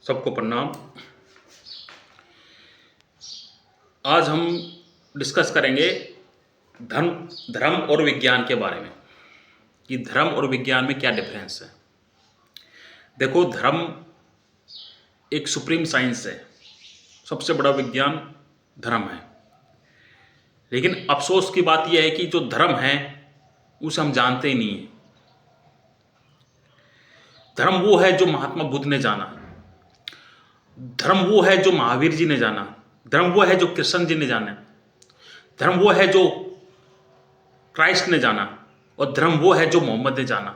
सबको प्रणाम। आज हम डिस्कस करेंगे धर्म धर्म और विज्ञान के बारे में कि धर्म और विज्ञान में क्या डिफरेंस है। देखो, धर्म एक सुप्रीम साइंस है, सबसे बड़ा विज्ञान धर्म है। लेकिन अफसोस की बात यह है कि जो धर्म है उसे हम जानते ही नहीं है। धर्म वो है जो महात्मा बुद्ध ने जाना, धर्म वो है जो महावीर जी ने जाना, धर्म वो है जो कृष्ण जी ने जाना, धर्म वो है जो क्राइस्ट ने जाना, और धर्म वो है जो मोहम्मद ने जाना।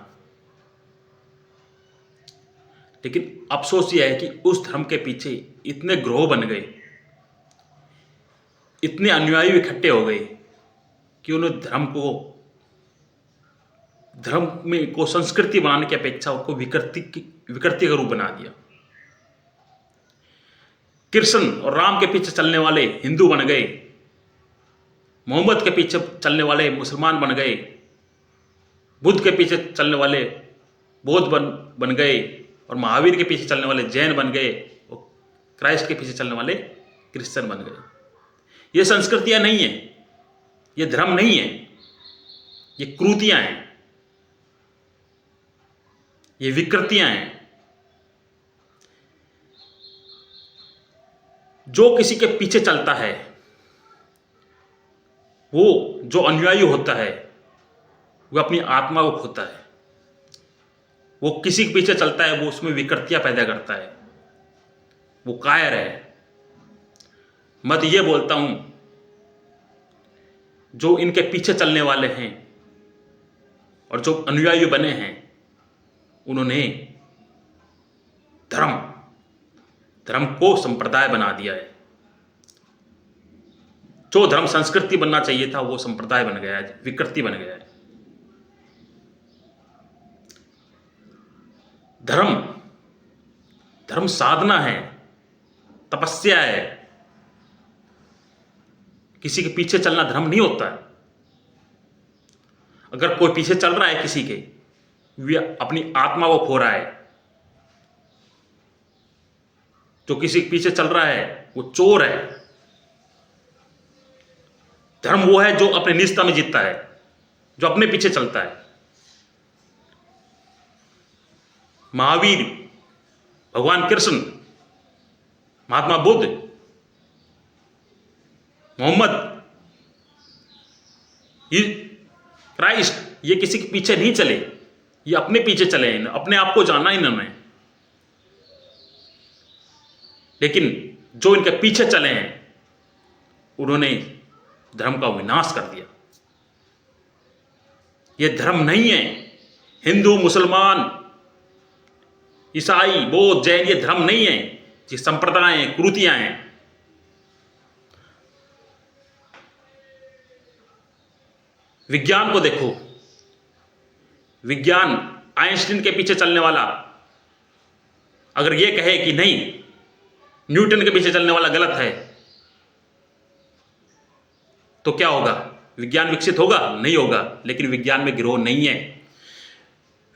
लेकिन अफसोस यह है कि उस धर्म के पीछे इतने ग्रोह बन गए, इतने अनुयायी इकट्ठे हो गए कि उन्होंने धर्म में को संस्कृति बनाने की अपेक्षा उसको विकृति का रूप बना दिया। कृष्ण और राम के पीछे चलने वाले हिंदू बन गए, मोहम्मद के पीछे चलने वाले मुसलमान बन गए, बुद्ध के पीछे चलने वाले बौद्ध बन गए, और महावीर के पीछे चलने वाले जैन बन गए, और क्राइस्ट के पीछे चलने वाले क्रिश्चियन बन गए। ये संस्कृतियां नहीं है, ये धर्म नहीं है, ये क्रूतियां हैं, ये विकृतियां हैं। जो किसी के पीछे चलता है, वो जो अनुयायी होता है, वो अपनी आत्मा को खोता है। वो किसी के पीछे चलता है, वो उसमें विकृतियां पैदा करता है, वो कायर है। मैं तो ये बोलता हूं, जो इनके पीछे चलने वाले हैं और जो अनुयायी बने हैं, उन्होंने धर्म को संप्रदाय बना दिया है। जो धर्म संस्कृति बनना चाहिए था, वो संप्रदाय बन गया है, विकृति बन गया है। धर्म साधना है, तपस्या है। किसी के पीछे चलना धर्म नहीं होता है। अगर कोई पीछे चल रहा है किसी के, वह अपनी आत्मा को खो रहा है। जो किसी के पीछे चल रहा है वो चोर है। धर्म वो है जो अपने निष्ठा में जीतता है, जो अपने पीछे चलता है। महावीर, भगवान कृष्ण, महात्मा बुद्ध, मोहम्मद, ये क्राइस्ट, ये किसी के पीछे नहीं चले, ये अपने पीछे चले, अपने आप को जाना इन्होंने। लेकिन जो इनके पीछे चले हैं, उन्होंने धर्म का विनाश कर दिया। ये धर्म नहीं है। हिंदू, मुसलमान, ईसाई, बौद्ध, जैन, ये धर्म नहीं है। ये संप्रदाय हैं, क्रूतियां हैं। विज्ञान को देखो, विज्ञान आइंस्टीन के पीछे चलने वाला अगर ये कहे कि नहीं, न्यूटन के पीछे चलने वाला गलत है, तो क्या होगा? विज्ञान विकसित होगा? नहीं होगा। लेकिन विज्ञान में गिरोह नहीं है।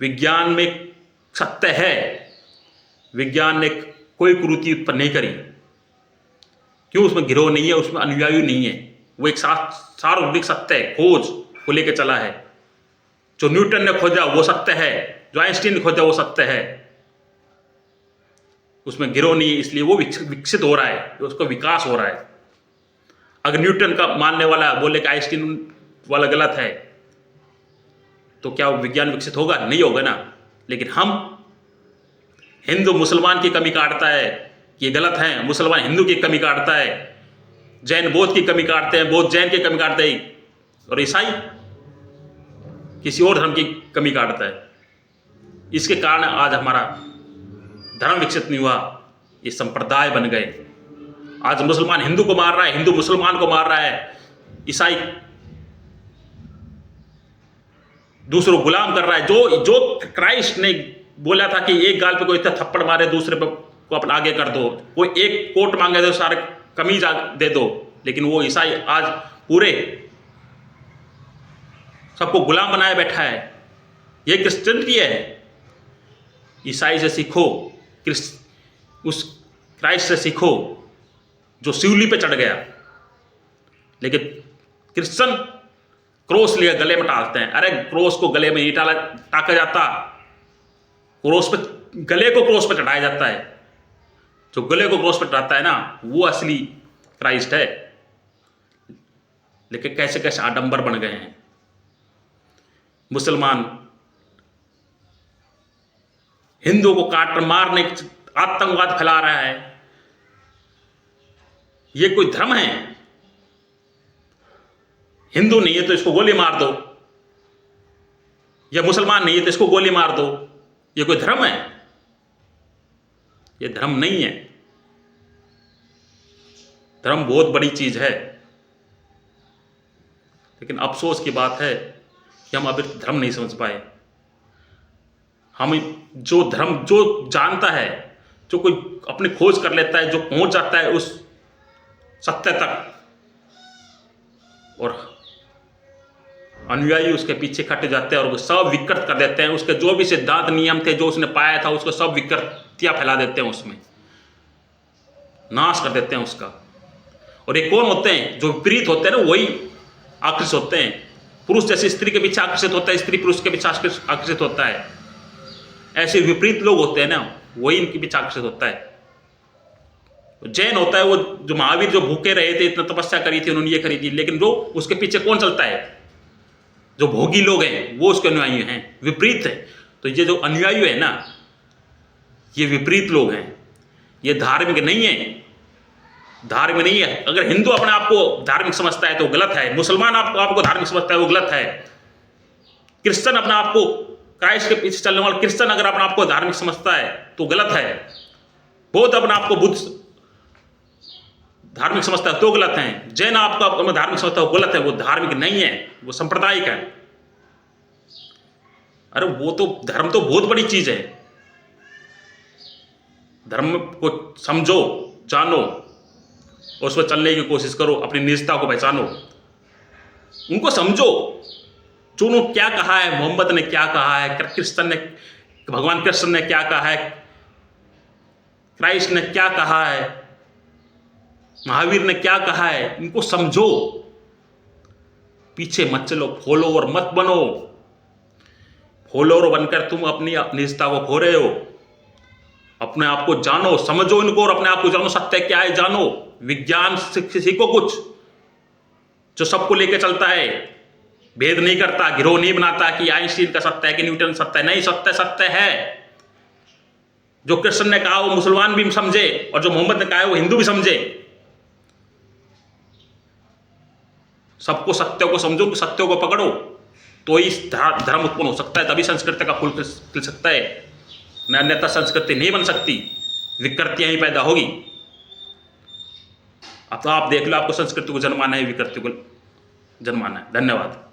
विज्ञान में सत्य है। विज्ञान ने कोई कुरीति उत्पन्न नहीं करी। क्यों? उसमें गिरोह नहीं है, उसमें अनुयायी नहीं है। वो एक सार्वभौमिक सत्य है, खोज को लेकर चला है। जो न्यूटन ने खोजा वो सत्य है, जो आइंस्टीन ने खोजा वो सत्य है। उसमें गिरोह नहीं है, इसलिए वो विकसित हो रहा है, उसका विकास हो रहा है। अगर न्यूटन का मानने वाला बोले कि आइंस्टीन वाला गलत है, तो क्या विज्ञान विकसित होगा? नहीं होगा ना। लेकिन हम हिंदू मुसलमान की कमी काटता है, ये गलत है, मुसलमान हिंदू की कमी काटता है, जैन बौद्ध की कमी काटते हैं, बौद्ध जैन की कमी काटते हैं, और ईसाई किसी और धर्म की कमी काटता है। इसके कारण आज हमारा धर्म विकसित नहीं हुआ, ये संप्रदाय बन गए। आज मुसलमान हिंदू को मार रहा है, हिंदू मुसलमान को मार रहा है, ईसाई दूसरों को गुलाम कर रहा है। जो क्राइस्ट ने बोला था कि एक गाल पे कोई इतना थप्पड़ मारे, दूसरे पे को अपना आगे कर दो, कोई एक कोट मांगे तो सारे कमीज दे दो, लेकिन वो ईसाई आज पूरे सबको गुलाम बनाए बैठा है। ये क्रिश्चियनिटी है। ईसाई से सीखो, उस क्राइस्ट से सीखो जो शिवली पे चढ़ गया। लेकिन क्रिश्चियन क्रॉस लिए गले में टालते हैं। अरे क्रॉस को गले में नहीं टाका जाता, क्रॉस पे, गले को क्रॉस पे चढ़ाया जाता है। जो गले को क्रॉस पे चढ़ाता है ना, वो असली क्राइस्ट है। लेकिन कैसे कैसे आडंबर बन गए हैं मुसलमान, हिंदुओं को काट मारने, आतंकवाद फैला रहा है। ये कोई धर्म है? हिंदू नहीं है तो इसको गोली मार दो, या मुसलमान नहीं है तो इसको गोली मार दो। ये कोई धर्म है? ये धर्म नहीं है। धर्म बहुत बड़ी चीज है। लेकिन अफसोस की बात है कि हम अभी धर्म नहीं समझ पाए। हम जो धर्म जो जानता है, जो कोई अपनी खोज कर लेता है, जो पहुंच जाता है उस सत्य तक, और अनुयायी उसके पीछे खट जाते हैं और वो सब विकृत कर देते हैं। उसके जो भी सिद्धांत नियम थे, जो उसने पाया था, उसको सब विकृतियां फैला देते हैं, उसमें नाश कर देते हैं उसका। और ये कौन होते हैं? जो विपरीत होते हैं ना, वही आकर्षित होते हैं। पुरुष जैसे स्त्री के पीछे आकर्षित होता है, स्त्री पुरुष के पीछे आकर्षित होता है। ऐसे विपरीत लोग होते हैं ना, वही इनके पीछे आकर्षित होता है। जैन होता है वो, जो महावीर जो भूखे रहे थे, इतना तपस्या करी थी उन्होंने, ये करी थी, लेकिन जो उसके पीछे कौन चलता है? जो भोगी लोग हैं वो उसके अनुयायी हैं, विपरीत है। तो ये जो अनुयायी है ना, ये विपरीत लोग हैं। ये धार्मिक नहीं है, धार्मिक नहीं है। अगर हिंदू अपने आप को धार्मिक समझता है तो गलत है, मुसलमान आपको धार्मिक समझता है वो गलत है, क्रिश्चियन अपने आप को, क्राइस्ट के पीछे चलने वाला क्रिश्चियन अगर अपने आप को धार्मिक समझता है तो गलत है, बौद्ध अपने आप को बुद्ध धार्मिक समझता है तो गलत है, जैन आपको अपना धार्मिक समझता है वो गलत है। वो धार्मिक नहीं है, वो सांप्रदायिक है। अरे वो तो धर्म तो बहुत बड़ी चीज है। धर्म को समझो, जानो, और उस पर चलने की कोशिश करो, अपनी निजता को पहचानो, उनको समझो। चुनो क्या कहा है, मोहम्मद ने क्या कहा है, कृष्ण ने, भगवान कृष्ण ने क्या कहा है, क्राइस्ट ने क्या कहा है, महावीर ने क्या कहा है, इनको समझो। पीछे मत चलो, फॉलोअर मत बनो। फॉलोअर बनकर तुम अपनी निजता को खो रहे हो। अपने आप को जानो, समझो इनको, और अपने आप को जानो, सत्य क्या है जानो। विज्ञान सीखो कुछ, जो सबको लेके चलता है, भेद नहीं करता, गिरोह नहीं बनाता कि आइंस्टीन का सत्य है कि न्यूटन सत्य है। नहीं, सत्य सत्य है। जो कृष्ण ने कहा वो मुसलमान भी समझे, और जो मोहम्मद ने कहा है वो हिंदू भी समझे। सबको सत्य को समझो, सत्य को पकड़ो, तो ही धर्म उत्पन्न हो सकता है, तभी संस्कृति का फूल खिल सकता है। अन्यथा संस्कृति नहीं बन सकती, विकृतियां ही पैदा होगी। अब तो आप देख लो, आपको संस्कृति को जन्माना है, विकृति को जन्माना है। धन्यवाद।